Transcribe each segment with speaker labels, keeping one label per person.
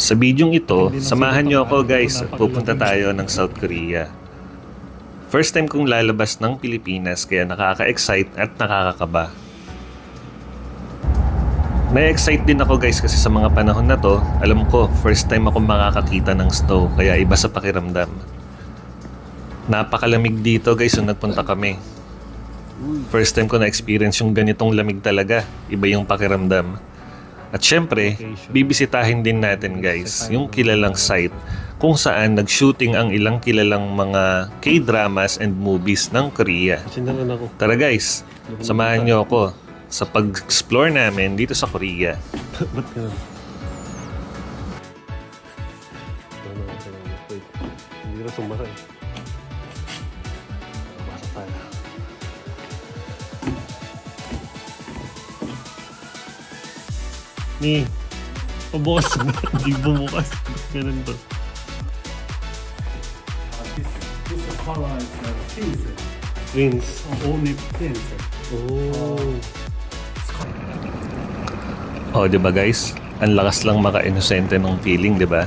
Speaker 1: Sa bidyong ito, samahan niyo ako guys at pupunta tayo ng South Korea. First time kong lalabas ng Pilipinas kaya nakaka-excite at nakakakaba. Na-excite din ako guys kasi sa mga panahon na to, alam ko first time ako makakakita ng snow kaya iba sa pakiramdam. Napakalamig dito guys nung nagpunta kami. First time ko na-experience yung ganitong lamig talaga, iba yung pakiramdam. At syempre, bibisitahin din natin guys yung kilalang site kung saan nag-shooting ang ilang kilalang mga K-dramas and movies ng Korea. Tara guys, samahan niyo ako sa pag-explore namin dito sa Korea. Ni, pabukas na. Hindi bumukas. Ganun to.
Speaker 2: This color is pins.
Speaker 1: Prince.
Speaker 2: Only pins.
Speaker 1: Oh, di ba guys? Ang lakas lang maka-inosente ng feeling, di ba?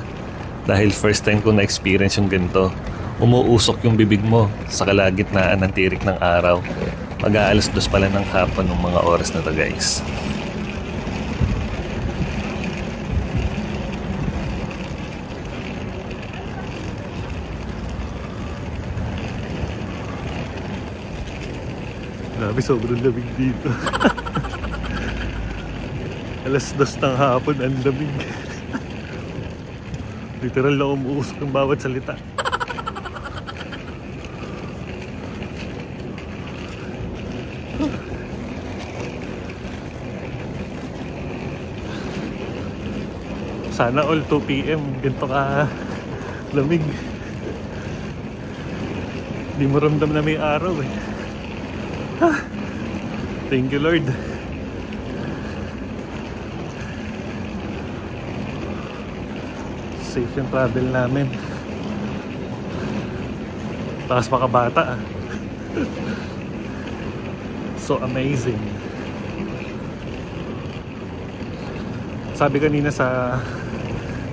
Speaker 1: Dahil first time ko na-experience yung ganito. Umuusok yung bibig mo sa kalagitnaan ng tirik ng araw. Mag-aalas 2 pala ng hapon ng mga oras na to guys. Grabe, sobrang lamig dito. Alas 2 ng hapon, ang lamig. Literal na umuusok ng bawat salita. Sana all 2 PM, ganito ka lamig. Hindi mo ramdam na may araw eh. Thank you Lord. Safe yung travel namin. Takas makabata. So amazing. Sabi kanina sa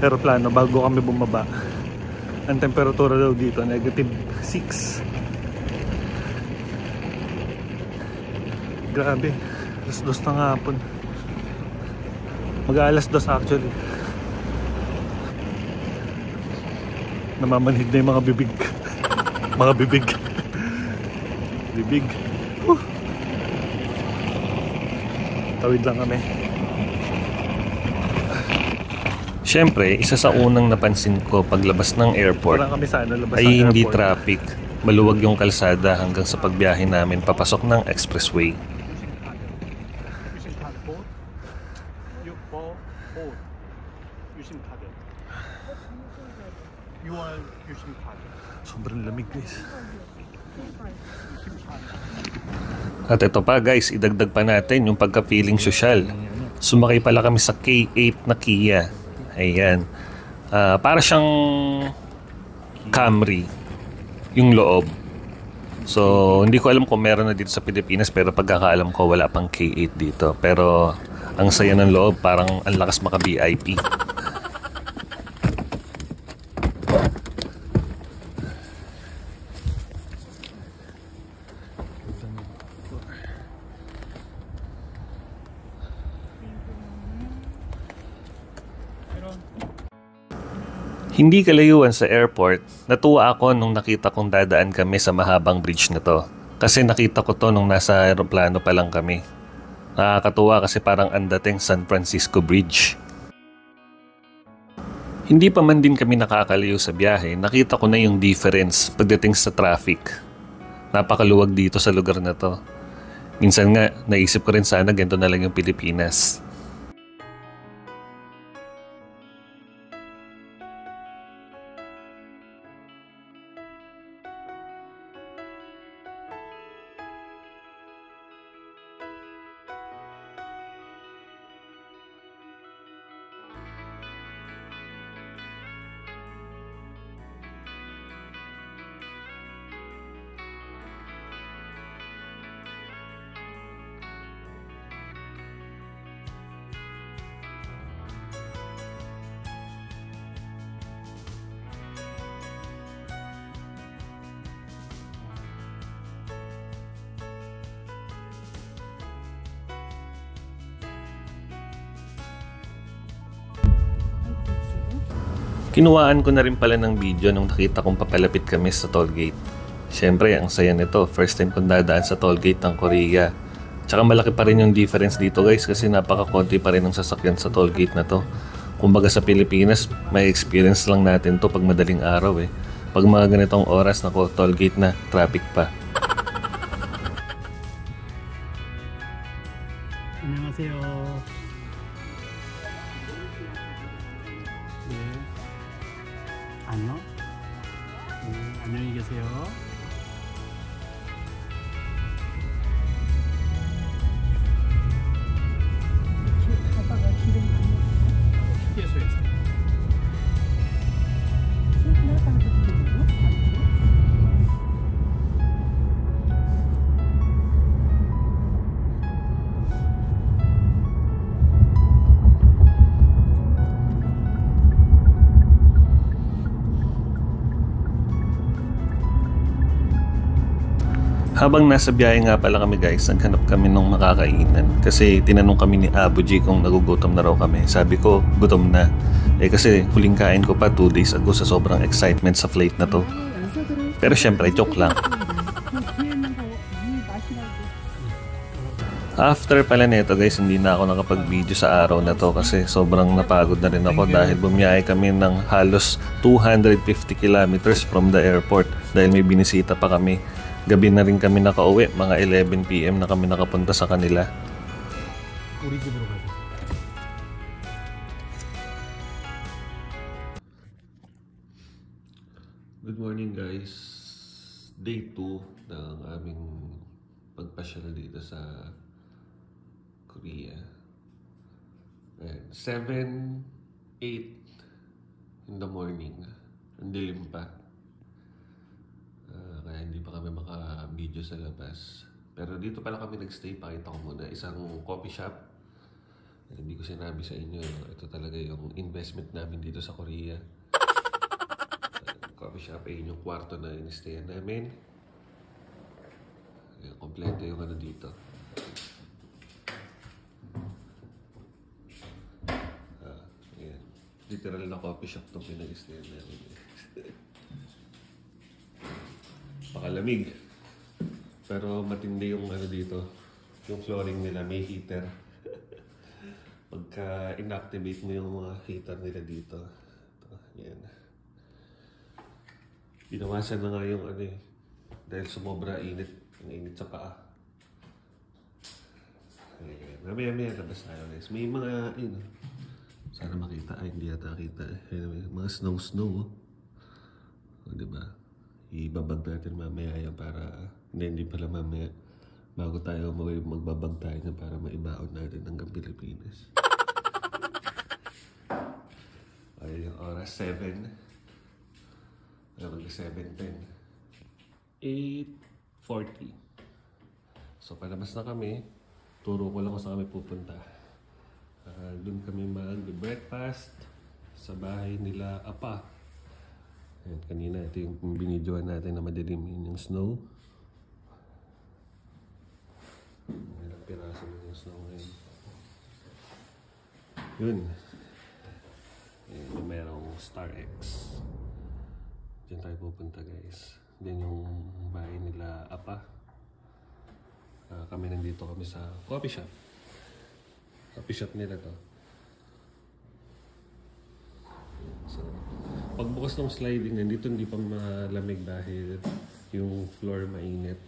Speaker 1: aeroplano bago kami bumaba, ang temperatura daw dito -6. Grabe, alas 2 ng hapon. Mag-aalas 2 actually. Namamanhid na yung mga bibig. Mga bibig. Bibig. Tawid lang kami. Siyempre, isa sa unang napansin ko paglabas ng airport ay hindi traffic. Maluwag yung kalsada hanggang sa pagbiyahe namin papasok ng expressway. Sobrang lamig guys. At ito pa guys, idagdag pa natin yung pagka-feeling social. Sumakay pala kami sa K8 na Kia. Ayan. Para siyang Camry yung loob. So hindi ko alam kung meron na dito sa Pilipinas, pero pagkakaalam ko wala pang K8 dito. Pero ang saya ng loob, parang ang lakas maka-VIP. Hindi kalayuan sa airport, natuwa ako nung nakita kong dadaan kami sa mahabang bridge na to. Kasi nakita ko to nung nasa aeroplano pa lang kami. Nakakatuwa kasi parang ang dating San Francisco Bridge. Hindi pa man din kami nakakalayo sa biyahe, nakita ko na yung difference pagdating sa traffic. Napakaluwag dito sa lugar na to. Minsan nga, naisip ko rin sana ganito na lang yung Pilipinas. Kinuhaan ko na rin pala ng video nung nakita kong papalapit kami sa tollgate. Siyempre, ang saya nito. First time kong dadaan sa tollgate ng Korea. Tsaka malaki pa rin yung difference dito guys kasi napaka-konti pa rin ng sasakyan sa tollgate na to. Kumbaga sa Pilipinas, may experience lang natin to pag madaling araw eh. Pag mga ganitong oras na tollgate na, traffic pa.
Speaker 2: 안녕하세요. 네. 안녕. 안녕히 계세요.
Speaker 3: 가다가 기름 많이
Speaker 2: 휴게소에서.
Speaker 3: 나가다가 기름이요?
Speaker 1: Habang nasa biyahe nga pala kami guys, naghanap kami ng makakainan. Kasi tinanong kami ni Abu G kung nagugutom na raw kami. Sabi ko, gutom na. Kasi huling kain ko pa 2 days ago sa sobrang excitement sa flight na to. Pero syempre, joke lang. After pala neto guys, hindi na ako nakapag-video sa araw na to kasi sobrang napagod na rin ako dahil bumiyahe kami ng halos 250 kilometers from the airport dahil may binisita pa kami. Gabi na rin kami nakauwi, mga 11 PM na kami nakapunta sa kanila.
Speaker 2: 우리 집으로 가자.
Speaker 1: Good morning guys. Day 2 ng aming pagpasyal dito sa Korea. 7, 8 in the morning. Ang dilim pa. Kaya hindi pa kami maka-video sa labas. Pero dito pala kami nagstay. Pakita ko muna. Isang coffee shop. Hindi ko sinabi sa inyo. Ito talaga yung investment namin dito sa Korea. Coffee shop ay yung kwarto na in-stayan namin. Kompleto yung ano dito. Ayan. Literal na coffee shop itong pinag-stayan namin. Pakalamig. Pero matindi yung ano dito. Yung flooring nila may heater. Pagka inactivate mo yung mga heater nila dito. Ito, yan. Binawasan na nga yung ano eh. Dahil sumobra init. Ang init sa paa. Ayan. Mamaya labas tayo guys. May mga yun. Sana makita. Ay hindi yata kita. Anyway, mga snow. O diba? Ibabag natin mamaya yan para hindi pala mamaya bago tayo magbabag tayo na para maibaon natin hanggang Pilipinas. Ay, yung oras 7. Ay, 7:10. 8:40. So, palabas na kami. Turo ko lang kung saan kami pupunta. Doon kami mag-breakfast sa bahay nila Apa. Ayan, kanina ito yung binidyoan natin na madilim yung snow. Ilang piraso na yung snow ngayon. Yun. Ayan, yung mayroong Star X. Diyan tayo pupunta guys. Diyan yung bahay nila Apa. Kami nandito kami sa coffee shop. Coffee shop nila to. So, pagbukas ng sliding, nandito hindi pa malamig dahil yung floor mainit.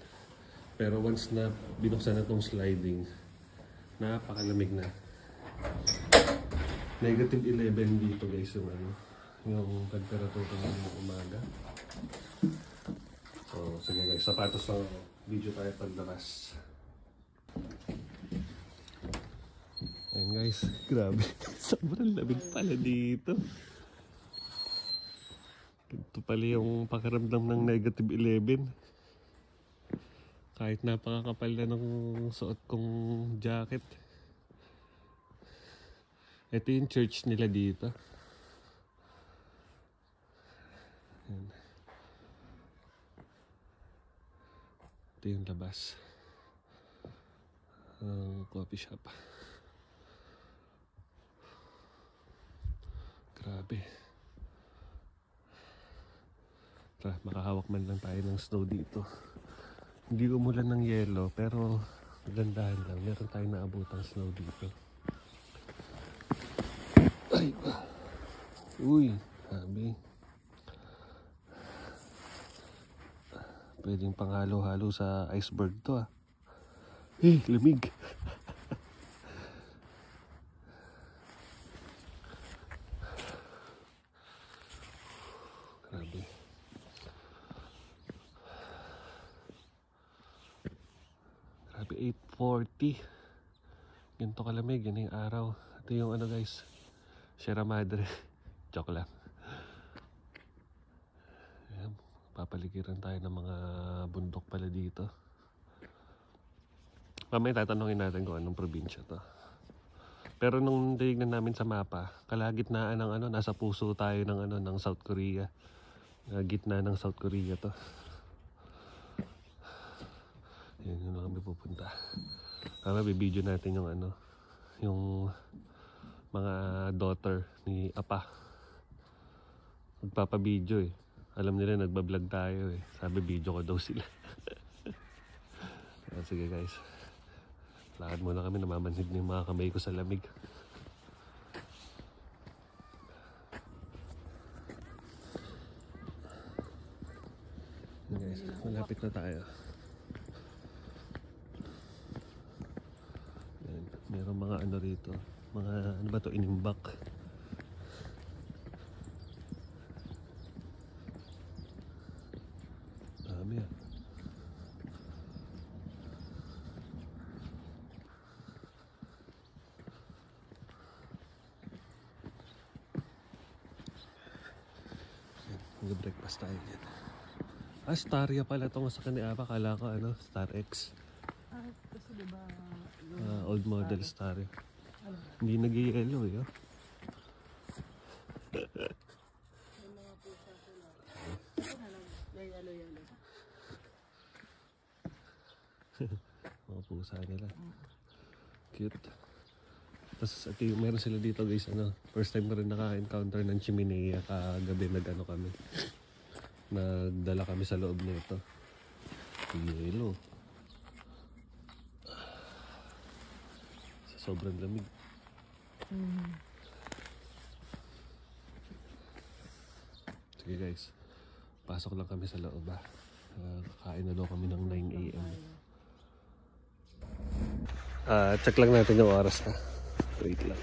Speaker 1: Pero once na binuksan na itong sliding, napakalamig na. Negative 11 dito guys yung ano, yung temperature ng umaga. So, sige guys, sapatos lang ako. Video tayo paglabas. Ayun guys, grabe. Sobrang lamig pala dito. Ito pala yung pakiramdam ng negative 11. Kahit napakakapal na ng suot kong jacket. Ito yung church nila dito. Ayan. Ito yung labas. Coffee shop. Grabe. Tara, makahawak man lang tayo ng snow dito. Hindi umulan ng yelo, pero gandahan lang. Meron tayong naabutang snow dito. Ay! Uy! Sabi. Pwedeng panghalo-halo sa iceberg to ah. Eh, lamig! Grabe. Grabe, 8:40. Ganito kalamig, yan yung araw. Ito yung ano guys, Sierra Madre. Joke lang. Ayan, papaligiran tayo ng mga bundok pala dito. Mamaya tatanungin natin kung anong probinsya to. Pero nung tinignan namin sa mapa, kalagitnaan ng ano, nasa puso tayo ng ano, ng South Korea. Gitna ng South Korea to. Yan, yun lang kami pupunta. Bibidyo natin yung ano, yung mga daughter ni Apa. Magpapabidyo eh. Alam nila nagbablog tayo eh. Sabi video ko daw sila. Sige guys. Lakad muna kami, namamanhid na yung mga kamay ko sa lamig. Guys, malapit na tayo. Ayan, meron mga ano rito. Mga ano ba to, inimbak. Dami ah. Mag-breakfast tayo dyan. Ah, Staria pala itong sa kanila. Kala ko ano, Star X.
Speaker 3: Kasi diba,
Speaker 1: Old model Staria. Hindi nag-yellow eh. Oh. Mga pusa nila. Cute. Tapos ito yung meron sila dito guys, ano, first time ko rin naka-encounter ng chimenea. Kagabi nag-ano kami, nagdala kami sa loob nito. Yelo. Sobrang lamig. Sige guys, pasok lang kami sa loob ah. Kain na daw kami ng 9 AM. Check lang natin yung oras na. Wait lang.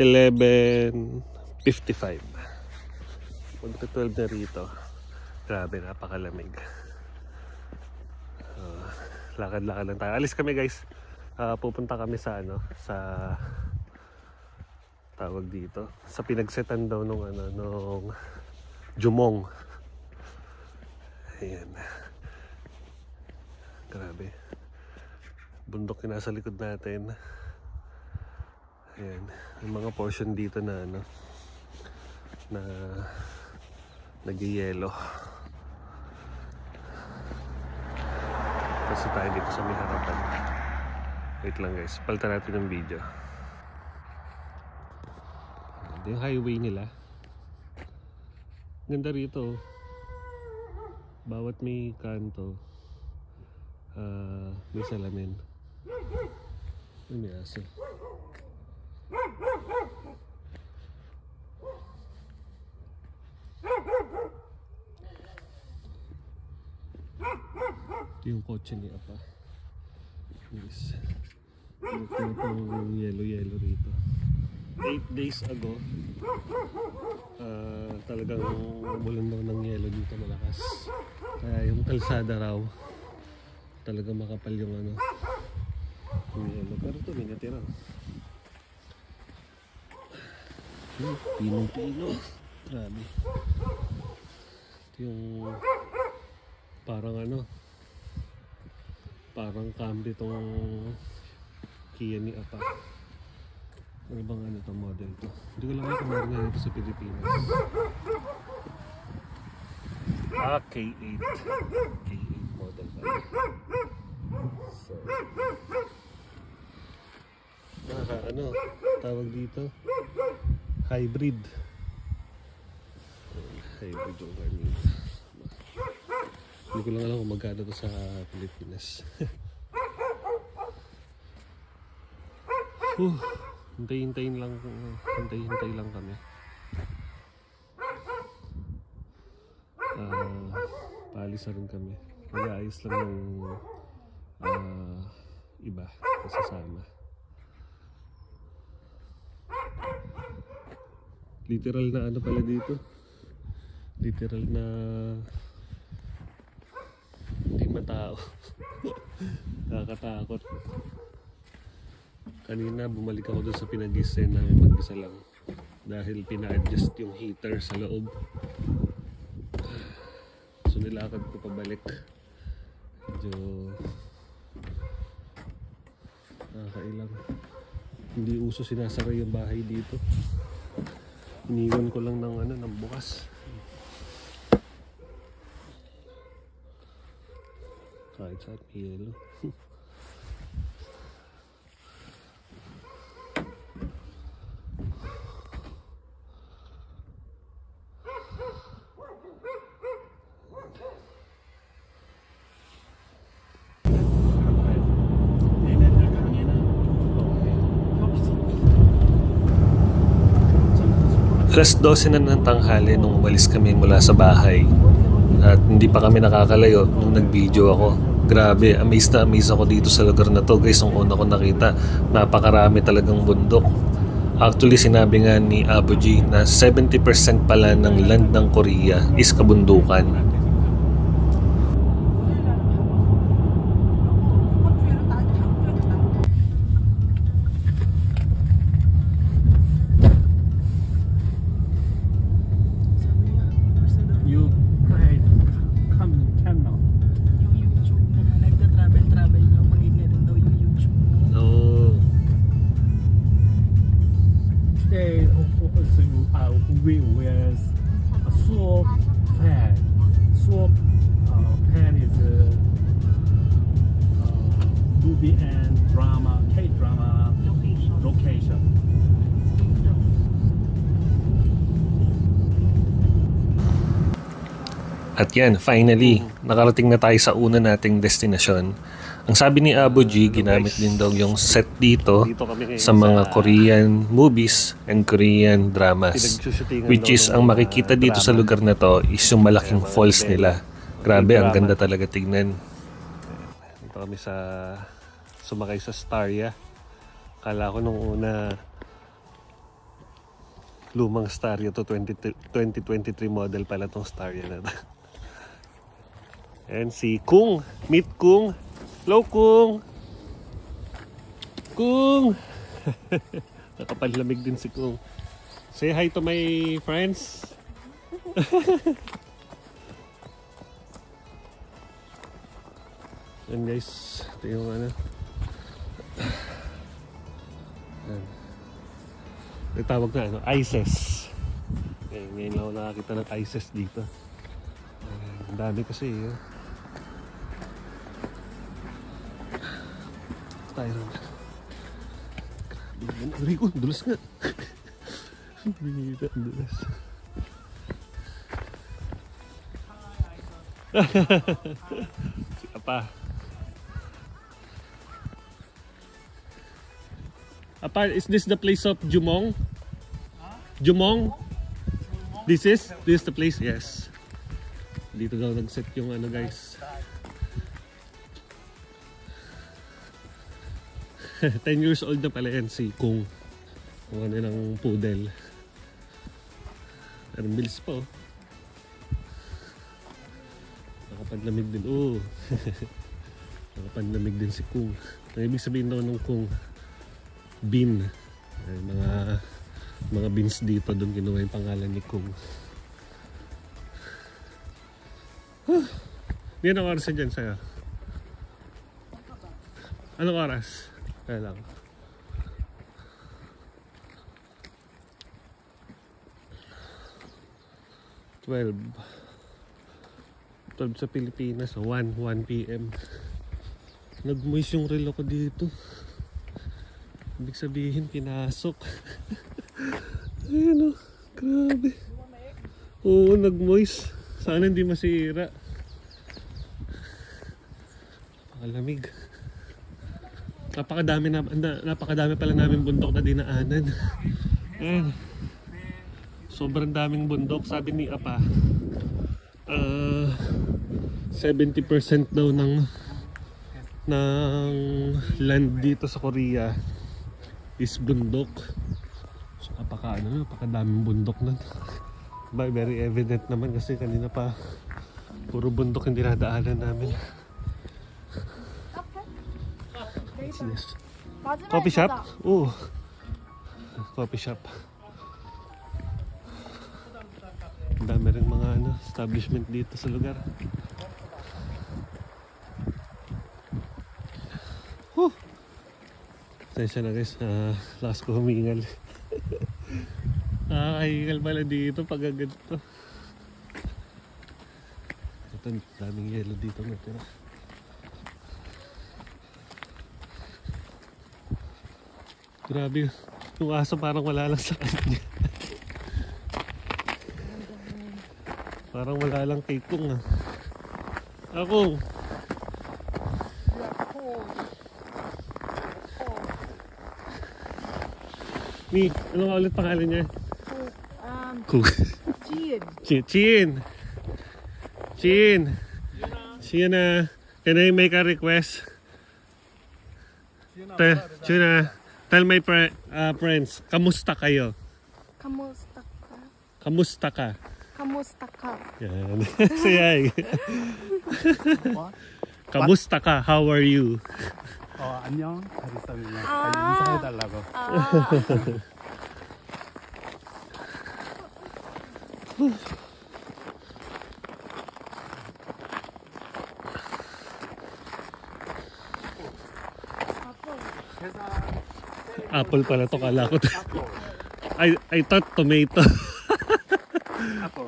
Speaker 1: 11:55. Magta-12 na rito. Grabe, napakalamig. Lakad-lakad lang tayo. Alis kami guys. Pupunta kami sa ano, sa tawag dito, sa pinagsetan daw nung ano, nung Jumong. Ayan. Grabe. Bundok yung nasa likod natin. Ayan. Yung mga portion dito na ano, na nag-yelo. Kasi tayo dito sa may harapan. Wait lang guys, palitan natin yung video. Ito yung highway nila. Ganda rito. Bawat may kanto may salamin. May aso. Ito yung kotse ni Apa. Yes. Ito yung yellow rito. 8 days ago talagang umulan daw ng yelo dito malakas. Kaya yung kalsada raw talagang makapal yung ano, yung yelo. Pero ito may natira. Pinong-pino. Grabe. Ito yung parang ano, parang Camry tong Kia ni Apa. Ano bang ano itong model to? Hindi ko lang kung meron nga ito sa Pilipinas. K8. K8 model pala. So, ano, tawag dito? Hybrid. hybrid yung garmin. Hindi ko lang alam kung magkano to sa Pilipinas. Hintay-hintay lang kami. Paalis na rin kami. Nag-aayos lang ng iba kasama. Literal na ano pala dito. Literal na hindi matao. Nakakatakot. Kanina bumalik ako doon sa pinag-isen namin mag-isa lang. Dahil pina-adjust yung heater sa loob. So nilakad ko pabalik. Medyo nakakailang. Hindi uso sinasara yung bahay dito. Iniwan ko lang ng bukas. Kahit sa yelo. Alas 12 na ng tanghali nung umalis kami mula sa bahay. At hindi pa kami nakakalayo nung nag-video ako. Grabe, amazed na amazed ako dito sa lugar na to guys. Ang una ko nakita, napakarami talagang bundok. Actually, sinabi nga ni Abu G na 70% pala ng land ng Korea is kabundukan.
Speaker 2: We with a Seoul fan. Seoul fan is movie and drama, K-drama location.
Speaker 1: At yan, finally, nakarating na tayo sa una nating destinasyon. Ang sabi ni Abu G, ginamit din daw yung set dito sa mga Korean movies and Korean dramas. Which is, ang makikita dito sa lugar na to is yung malaking falls nila. Grabe, ang ganda talaga tignan. Dito kami sumakay sa Starya. Kala ko nung una, lumang Starya to, 2023 model pala tong Starya na to. And si Kung, meet Kung. Hello, Kung! Kung! Nakapanlamig din si Kung. Say hi to my friends. And guys, ito yung ano. May tawag na ano, ISIS. Ngayon lang ako nakakita ng ISIS dito. Ang dami kasi eh. Tayo naman. Grabe naman. Aray ko, dulas nga. Bihira, dulas. Si Apa. Apa, is this the place of Jumong? Jumong? This is the place? Yes. Dito daw nag-set yung ano guys. 10 years old na pala yan si Kung. Kung ano ng poodle. Pero bilis pa oh. Nakapanlamig din. Oh. Nakapanlamig din si Kung. Ang ibig sabihin daw ng Kung, bean. Ay, mga beans dito. Doon kinuha yung pangalan ni Kung. Yan ang oras na dyan sa'yo. Anong oras? Kaya lang. 12 sa Pilipinas. 1 PM. Nag-moist yung relo ko dito. Ibig sabihin, pinasok. Ayan o. Grabe. Oo, nag-moist. Sana hindi masira. Malamig. Napakadami pala namin bundok na dinaanan. Ayan. Sobrang daming bundok. Sabi ni Apa, 70% daw ng land dito sa Korea is bundok. So napakadaming bundok nun. Very evident naman kasi kanina pa puro bundok yung dinadaanan namin. What's this? Coffee shop? Oh, coffee shop. Ang dami rin mga establishment dito sa lugar. Sensya na guys, lakas ko humingal. Nakahingal pala dito pag ganito. Ito, daming yelo dito natira. Grabe, yung aso parang wala lang sa kanya. Parang wala lang kay Kung ah. Ako. Ni, ano nga ulit pangalan niya? Kung. Chin. China, can I make a request? China, tell my friends, kamusta kayo? Kamusta ka? Yan. Sayay. kamusta ka? How are you?
Speaker 2: 안녕. 잘 있습니다. 인사해달라고.
Speaker 1: Apple pala to, kala ko. I thought tomato.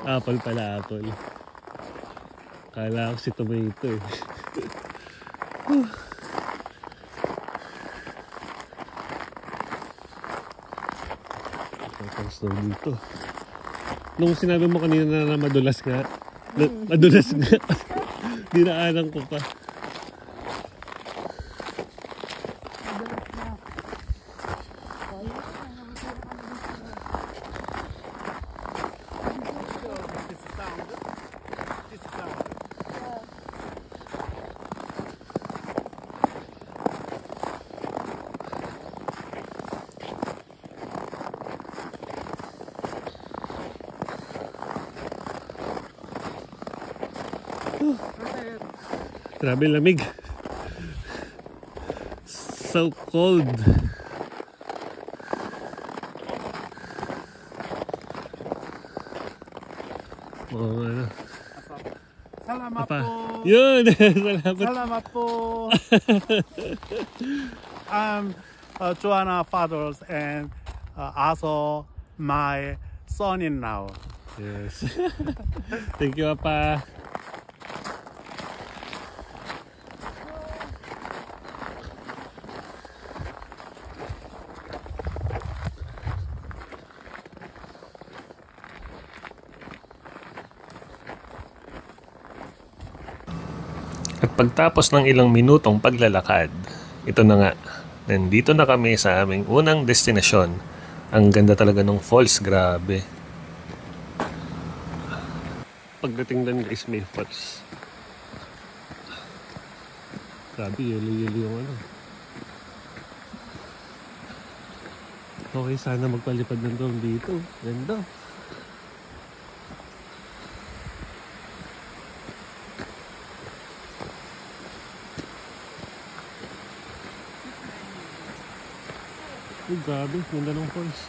Speaker 1: Apple pala, apple. Kala ko si tomato eh. Dito. Nung sinabi mo kanina na madulas nga, dinaanan ko pa. Grabe lamig. So cold. Oh, ano.
Speaker 2: Salamat po.
Speaker 1: Yun. Salamat.
Speaker 2: Salamat po. I'm Joanna fathers and also my son-in-law.
Speaker 1: Yes. Thank you, Apa. At pagtapos ng ilang minutong paglalakad, ito na nga, nandito na kami sa aming unang destinasyon. Ang ganda talaga ng falls, grabe. Pagdating doon guys, may falls. Grabe, yelo-yelo yung ano. Okay, sana magpalipad ng drone dito. Ganda. Oh, grabe, ganda ng falls.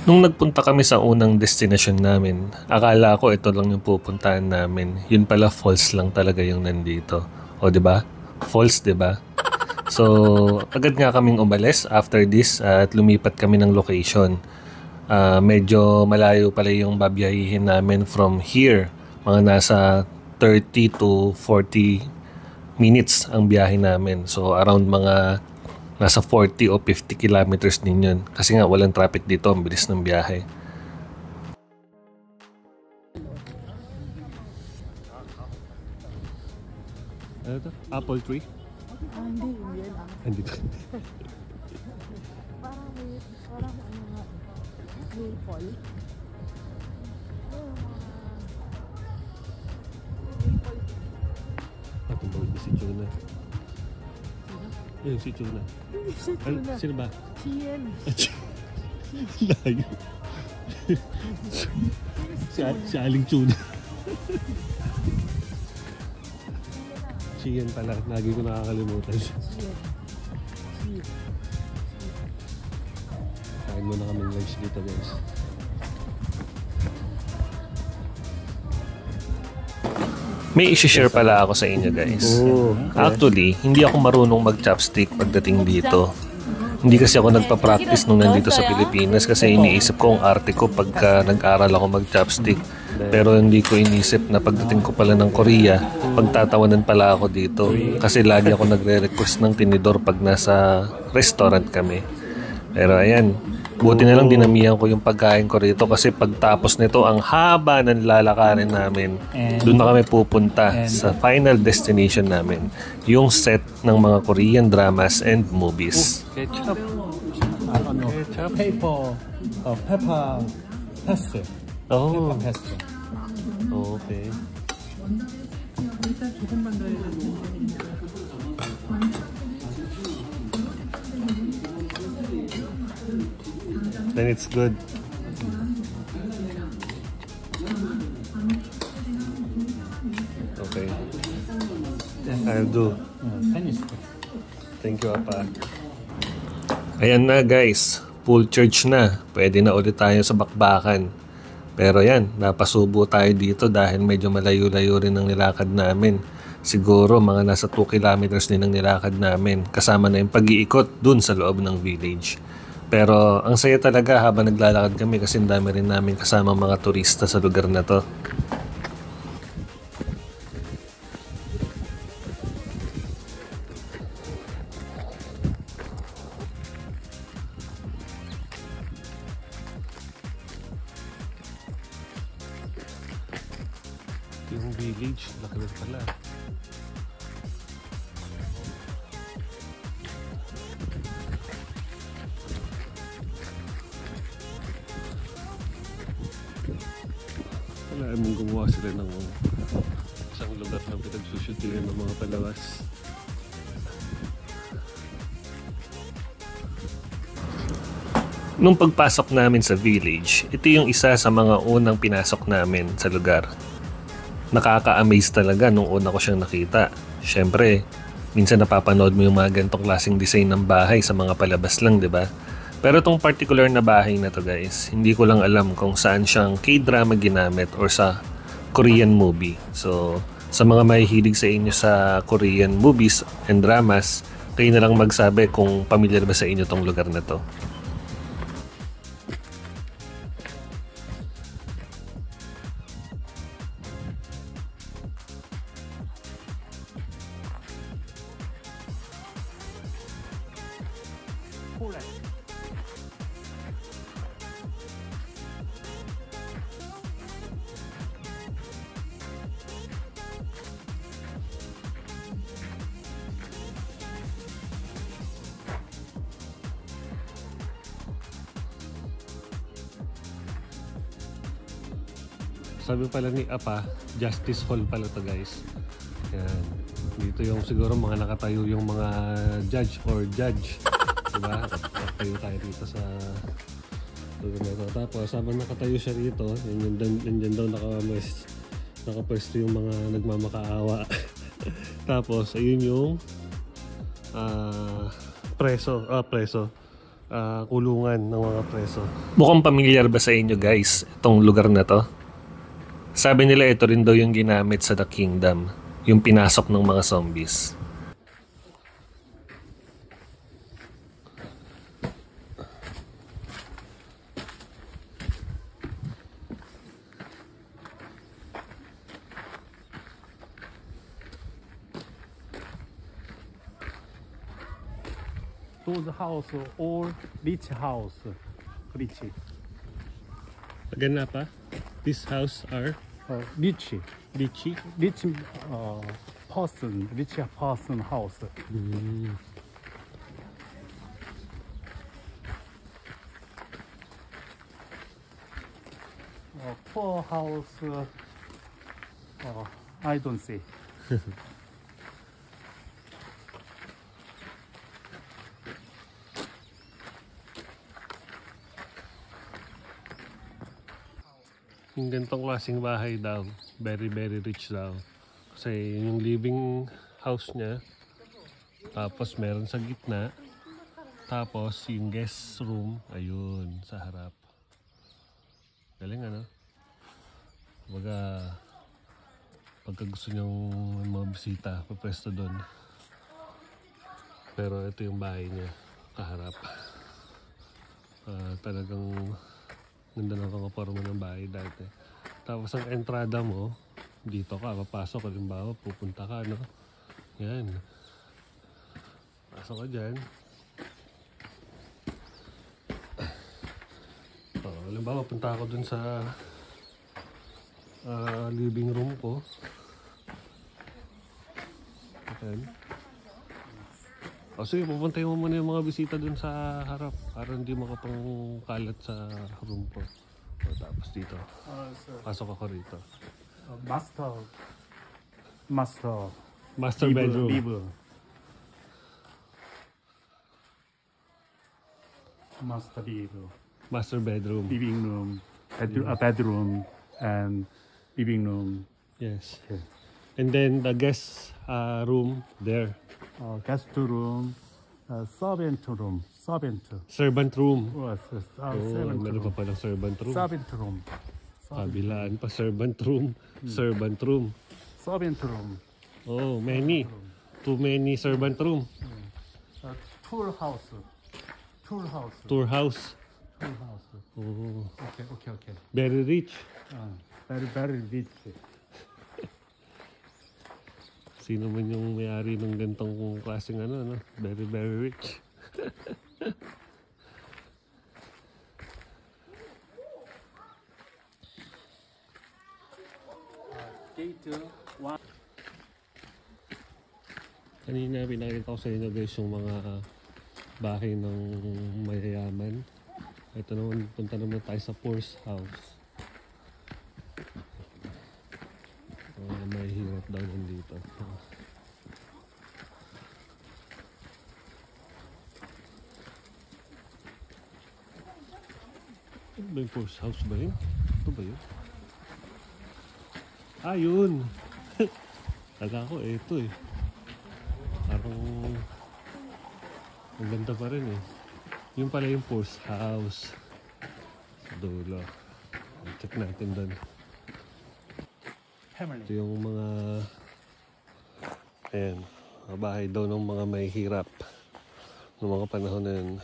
Speaker 1: Nung nagpunta kami sa unang destination namin, akala ko ito lang yung pupuntahan namin. Yun pala, falls lang talaga yung nandito. O, diba? Falls, diba? So, agad nga kaming umalis after this at lumipat kami ng location. Medyo malayo pala yung babiyahihin namin from here. Mga nasa 30 to 40 minutes ang biyahe namin. So, around mga nasa 40 o 50 kilometers din yun. Kasi nga walang traffic dito, ang bilis ng biyahe. Ano to? Apple tree?
Speaker 3: Hindi, hindi yan.
Speaker 1: Andito.
Speaker 3: Parang ano nga, maple.
Speaker 1: Patubog si Chuna. Yun, si Chuna. Sino ba?
Speaker 3: Chien.
Speaker 1: Layo. si Aling Chuna. Chien pala. Lagi ko nakakalimutan siya. Kain muna kaming lunch dito, guys. May isi-share pala ako sa inyo, guys. Actually, hindi ako marunong mag-chopstick pagdating dito. Hindi kasi ako nagpa-practice nung nandito sa Pilipinas kasi iniisip ko ang arte ko pagka nag-aral ako mag-chopstick. Pero hindi ko inisip na pagdating ko pala ng Korea, pagtatawanan pala ako dito. Kasi lagi ako nagre-request ng tinidor pag nasa restaurant kami. Pero ayan, buti na lang dinamihan ko yung pagkain ko rito kasi pagtapos nito ang haba ng lalakarin namin. Doon na kami pupunta sa final destination namin, yung set ng mga Korean dramas and movies.
Speaker 2: Ketchup. Paper. Pepper paste.
Speaker 1: Oh,
Speaker 2: Pepper paste.
Speaker 1: okay. Then it's good. Okay. I'll do. Thank you, Apa. Ayan na, guys. Full church na. Pwede na ulit tayo sa bakbakan. Pero yan, napasubo tayo dito dahil medyo malayo-layo rin ang nilakad namin. Siguro mga nasa 2 kilometers din ang nilakad namin. Kasama na yung pag-iikot dun sa loob ng village. Pero ang saya talaga habang naglalakad kami kasi dami rin namin kasama mga turista sa lugar na to. Yung village, laki rin pala. Wala mong gumawa sila ng isang lugar na pinagsushootingan ng mga palawas. Nung pagpasok namin sa village, ito yung isa sa mga unang pinasok namin sa lugar. Nakaka-amaze talaga nung una ko siyang nakita. Siyempre, minsan napapanood mo yung mga ganitong klaseng design ng bahay sa mga palabas lang, di ba? Pero itong particular na bahay na to, guys, hindi ko lang alam kung saan siyang K-drama ginamit or sa Korean movie. So, sa mga mahihilig sa inyo sa Korean movies and dramas, kayo na lang magsabi kung pamilyar ba sa inyo tong lugar na to. Sabi pala ni Apa, Justice Hall pala to, guys. Yan. Dito yung siguro mga nakatayo yung mga judge or judge. Diba? Nakatayo tayo dito sa lugar na ito. Tapos habang nakatayo siya dito, yan daw nakapwesto yung mga nagmamakaawa. Tapos ayun yung kulungan ng mga preso. Mukhang pamilyar ba sa inyo, guys, itong lugar na to? Sabi nila ito rin daw yung ginamit sa The Kingdom, yung pinasok ng mga zombies.
Speaker 2: Those house all rich house, rich,
Speaker 1: Again pa? This house are
Speaker 2: rich,
Speaker 1: Lichi?
Speaker 2: rich rich person house. Poor house, I don't see.
Speaker 1: Yung ganitong klaseng bahay daw, very rich daw. Kasi yung living house niya, tapos meron sa gitna, tapos yung guest room, ayun, sa harap. Galing ano? Baga, pagka gusto niyong mga bisita, papwesto doon. Pero ito yung bahay niya, kaharap. Talagang ganda ng pangaporma ng bahay dati. Tapos ang entrada mo, dito ka, papasok, halimbawa, pupunta ka, no? Yan. Pasok ka dyan. Halimbawa, punta ako dun sa living room ko. Ayan. Sige, pupuntayin mo muna yung mga bisita dun sa harap para hindi makapangkalat sa room ko. Tapos dito, pasok ako rito. Master bedroom. Master bedroom.
Speaker 2: Living room, bedroom, and living room.
Speaker 1: Yes. Okay. And then the guest room there.
Speaker 2: Guest room, servant room.
Speaker 1: Servant room.
Speaker 2: Servant
Speaker 1: meron
Speaker 2: room.
Speaker 1: pa palang servant room.
Speaker 2: Servant room.
Speaker 1: Kabilaan pa, servant room. Servant room.
Speaker 2: Servant room.
Speaker 1: Oh, many. Too many servant room.
Speaker 2: Tour house.
Speaker 1: Tour house.
Speaker 2: Tour house.
Speaker 1: Oh,
Speaker 2: Okay.
Speaker 1: very rich.
Speaker 2: Very rich.
Speaker 1: Sino man yung may-ari ng gantong klaseng ano, no? Very rich.
Speaker 2: Gate 1.
Speaker 1: Kanina pinakita ko sa inyo guys yung mga bahay ng mayayaman. Ito naman, punta naman tayo sa poor's house. May hirap daw nandito. Ano ba yung poor's house ba yun? Ito ba yun? Yun! Kala ko ito eh. Parang ang ganda pa rin eh. Yung pala yung poor's house. Sa dulo. Check natin doon. Ito yung mga bahay daw ng mga may hirap ng mga panahon na yun.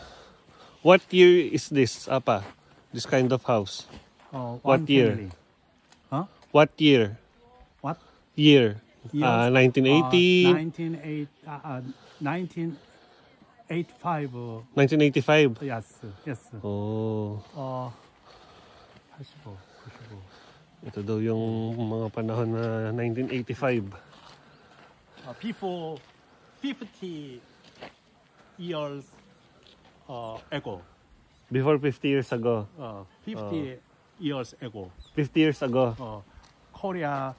Speaker 1: What year is this, Apa? This kind of house? What year?
Speaker 2: Huh?
Speaker 1: What year?
Speaker 2: What?
Speaker 1: Year? 1980?
Speaker 2: 1985.
Speaker 1: 1985?
Speaker 2: Yes.
Speaker 1: Oh.
Speaker 2: 85.
Speaker 1: Ito daw yung mga panahon na 1985.
Speaker 2: Before 50 years ago.
Speaker 1: Before 50 years ago.
Speaker 2: 50 years ago.
Speaker 1: 50 years ago.
Speaker 2: Korea.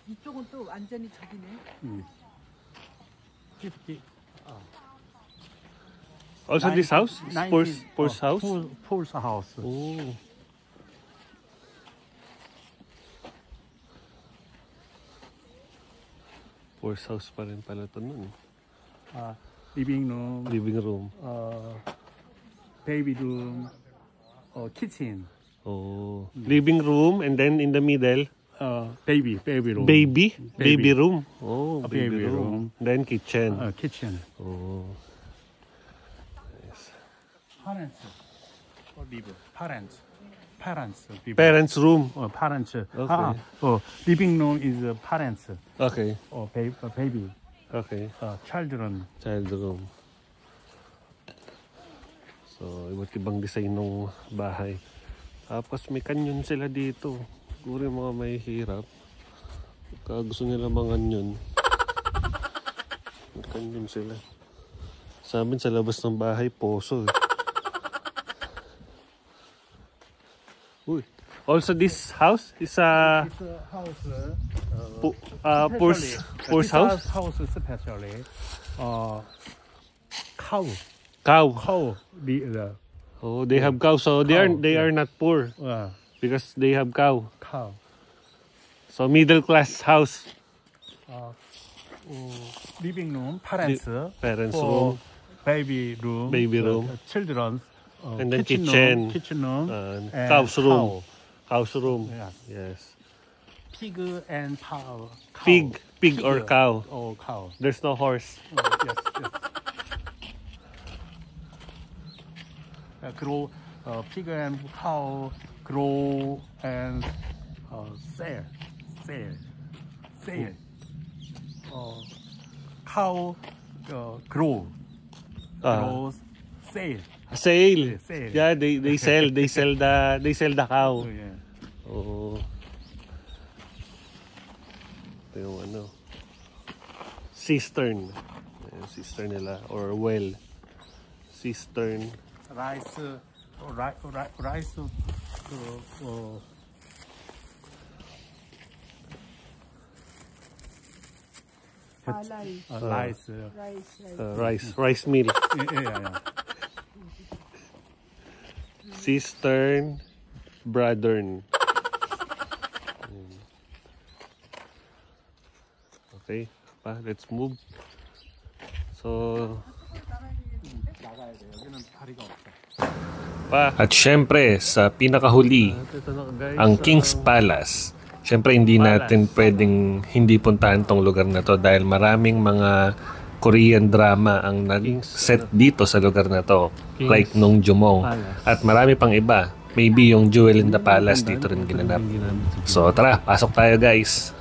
Speaker 3: 이쪽은 또 완전히 저기네.
Speaker 2: 50.
Speaker 1: Also this house? Poor's house?
Speaker 2: Poor's house.
Speaker 1: Oh. Poor's house pa rin pala ito nun.
Speaker 2: Living room.
Speaker 1: Living room.
Speaker 2: Baby room. Kitchen.
Speaker 1: Oh. Living room and then in the middle?
Speaker 2: Baby room.
Speaker 1: Baby room. Oh, baby room. Then kitchen.
Speaker 2: Kitchen.
Speaker 1: Oh.
Speaker 2: Parents. Parents.
Speaker 1: Parents room.
Speaker 2: Parents.
Speaker 1: Okay.
Speaker 2: Living room is parents.
Speaker 1: Okay.
Speaker 2: Baby.
Speaker 1: Okay.
Speaker 2: Children.
Speaker 1: Child room. So, iba't ibang design ng bahay. Tapos may canyon sila dito. Siguro yung mga may hirap. Kaya gusto nila mga canyon. May canyon sila. Sa amin sa labas ng bahay, poso. Uy. Also this house is a poor's house?
Speaker 2: House especially cow.
Speaker 1: Cow. Oh, they have cow, so they are not poor because they have cow. So middle class house.
Speaker 2: Living room, parents
Speaker 1: room,
Speaker 2: baby room, children,
Speaker 1: and then
Speaker 2: kitchen room,
Speaker 1: and
Speaker 2: cow's
Speaker 1: room. House room. Yes.
Speaker 2: Pig and cow.
Speaker 1: Pig or cow.
Speaker 2: Oh, cow.
Speaker 1: There's no horse.
Speaker 2: Yes. Grow pig and cow grow and sell. Cow grows, sell.
Speaker 1: Sale.
Speaker 2: Sale.
Speaker 1: Yeah, they sell the cow.
Speaker 2: Oh, yeah.
Speaker 1: Oh. Ito yung ano. Cistern. Ayan, cistern nila or well. Cistern.
Speaker 2: Rice.
Speaker 1: Rice mill.
Speaker 2: Yeah.
Speaker 1: Cistern. Bradern. Okay, let's move. So, at syempre sa pinakahuli ang King's Palace. Syempre hindi natin pwedeng hindi puntahan tong lugar na to dahil maraming mga Korean drama ang nag-set dito sa lugar na to, like nung Jumong at marami pang iba. Maybe yung Jewel in the Palace dito rin ginanap. So tara, pasok tayo guys.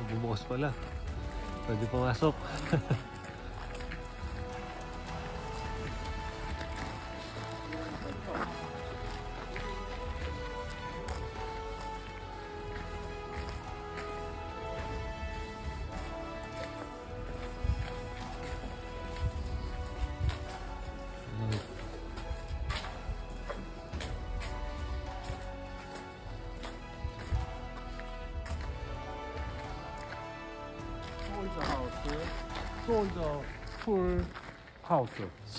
Speaker 1: Bumukas pala. Pwede pumasok.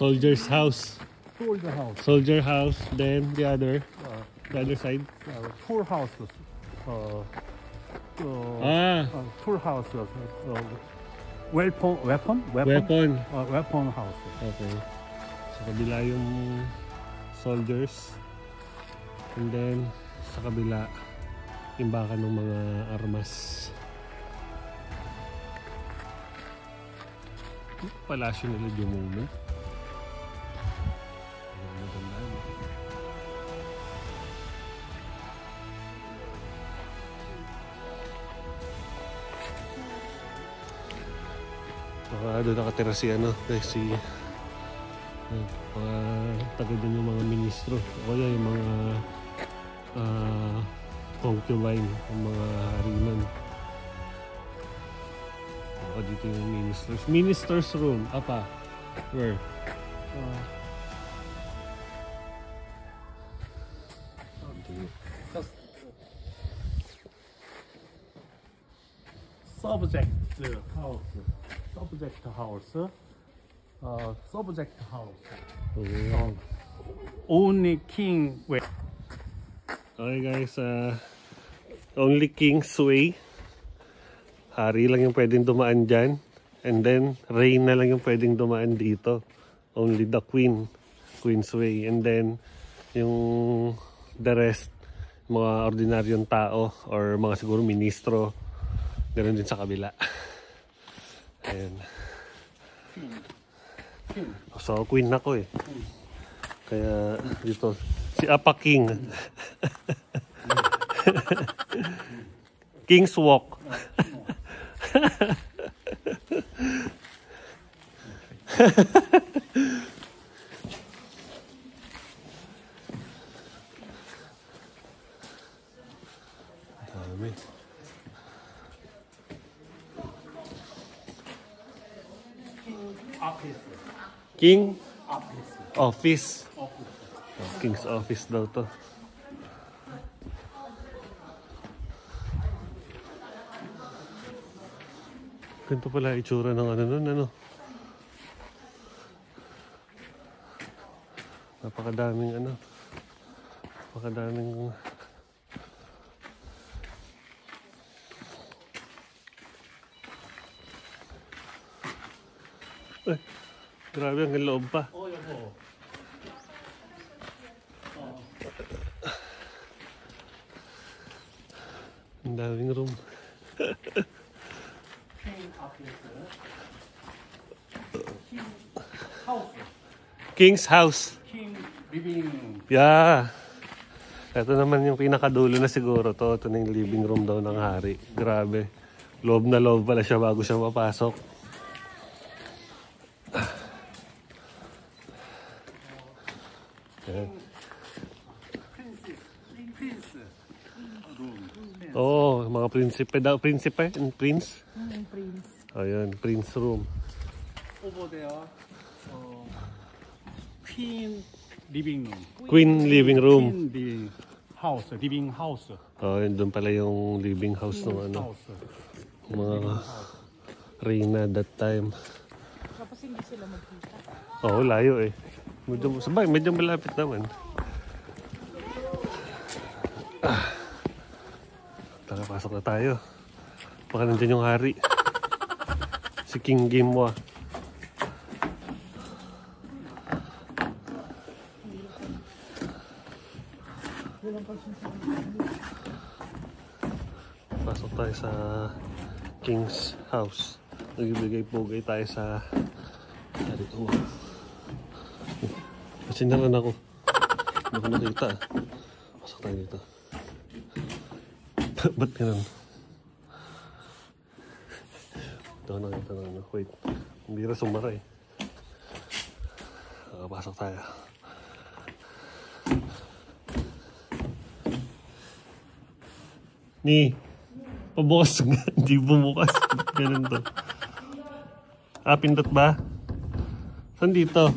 Speaker 1: Soldier's house. Soldier house. Then the other side.
Speaker 2: Tour house. Tour house. Weapon house.
Speaker 1: Okay. Sa kabila yung soldiers. And then sa kabila imbakan ng mga armas. Palasyo nila Jumong. Doon nakatira si si taga doon yung mga ministro o yung mga concubine, yung mga hari nun. Dito yung minister's room. Apa? Where?
Speaker 2: Subject house. Only king way.
Speaker 1: Okay guys, only king's way. Hari lang yung pwedeng dumaan dyan. And then, reign na lang yung pwedeng dumaan dito. Only the queen's way. And then, yung the rest, mga ordinaryong tao or mga siguro ministro, ganoon din sa kabila. Ayan. So, queen ako eh. Kaya, dito, si Apa King. King's Walk. Dami. King Office. King's Office daw to. Ganito pala itsura ng ano nun, ano? Napakadaming ano? Napakadaming... Ay, grabe ang loob pa. Ang daming room. King's House.
Speaker 2: King living room.
Speaker 1: Yeah. Ito naman yung pinakadulo na siguro to. Ito na yung living room daw ng hari. Grabe. Loob na loob pala siya bago siya mapasok. Ayan. Oh, mga prinsipe daw. Prinsipe and prince?
Speaker 3: Prince.
Speaker 1: Ayan, prince room.
Speaker 2: Over there, Queen living room.
Speaker 1: Queen living room.
Speaker 2: Queen living house, living house.
Speaker 1: Oh, yun doon pala yung living house ng ano.
Speaker 2: House.
Speaker 1: Mga reyna that time.
Speaker 3: Tapos hindi sila magkita.
Speaker 1: Oo, layo eh. Medyo malapit naman. Pasok na tayo. Baka nandiyan yung hari. Si King Gimwa. Pasok tayo sa King's House. Nagbibigay-pugay tayo sa hari. Sinaran ako. Hindi ko nakita. Pasok tayo dito. Ba't ganun? Ito ko nakita na ano. Wait. Hindi na sumara eh. Pasok tayo. Ni. Pabukas nga. Hindi bumukas. Ganun to. Pindot ba? Saan dito?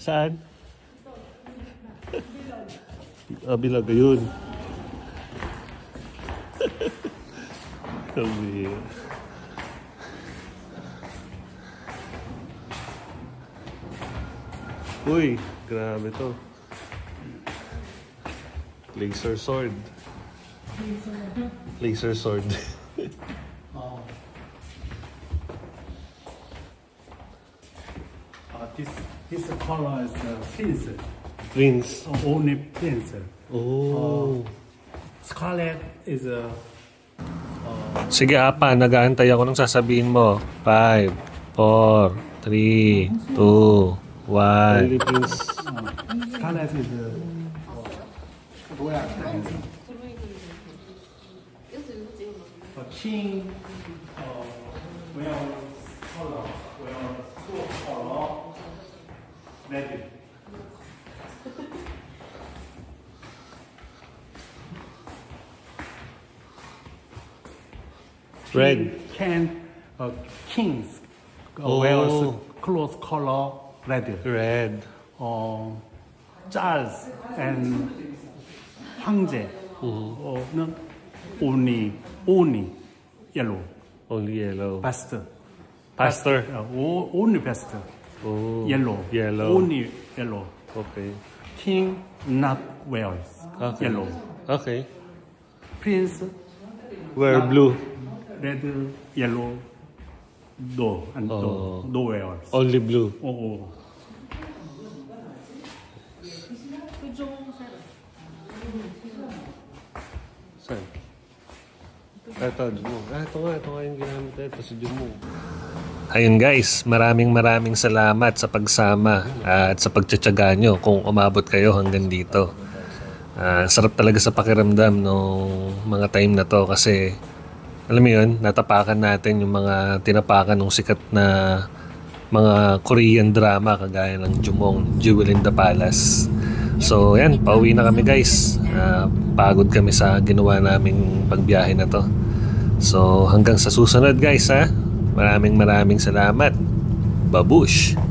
Speaker 1: Saan? Bilaga yun. Sabi. Uy, grabe to. Laser sword. Laser sword.
Speaker 2: This color is prince.
Speaker 1: Prince.
Speaker 2: Only prince.
Speaker 1: Oh.
Speaker 2: Scarlet is
Speaker 1: Sige, Apa. Nag-aantay ako nung sasabihin mo. 5, 4, 3, 2, 1. Only Prince.
Speaker 2: Scarlet is royal prince. King wear color, sword color, red.
Speaker 1: Red.
Speaker 2: Kings wears clothes color red.
Speaker 1: Red.
Speaker 2: Charles and 황제 only yellow.
Speaker 1: Only yellow.
Speaker 2: Pastor.
Speaker 1: Pastor.
Speaker 2: Only pastor.
Speaker 1: Oh.
Speaker 2: Yellow.
Speaker 1: Yellow.
Speaker 2: Only yellow.
Speaker 1: Okay.
Speaker 2: King not wears
Speaker 1: Okay.
Speaker 2: yellow.
Speaker 1: Okay.
Speaker 2: Prince
Speaker 1: Wear blue.
Speaker 2: red, yellow, no, and no wears.
Speaker 1: Only blue.
Speaker 2: Oo.
Speaker 1: Saan? Ito, Jumo. Ito nga yung ginamit na ito, si Jumo. Ayun guys, maraming salamat sa pagsama at sa pagtsatsaga nyo kung umabot kayo hanggang dito. Sarap talaga sa pakiramdam nung mga time na to kasi alam mo yun, natapakan natin yung mga tinapakan ng sikat na mga Korean drama kagaya ng Jumong, Jewel in the Palace. So yan, pauwi na kami guys. Pagod kami sa ginawa naming pagbiyahe na to. So hanggang sa susunod guys ha. Maraming salamat. Babush!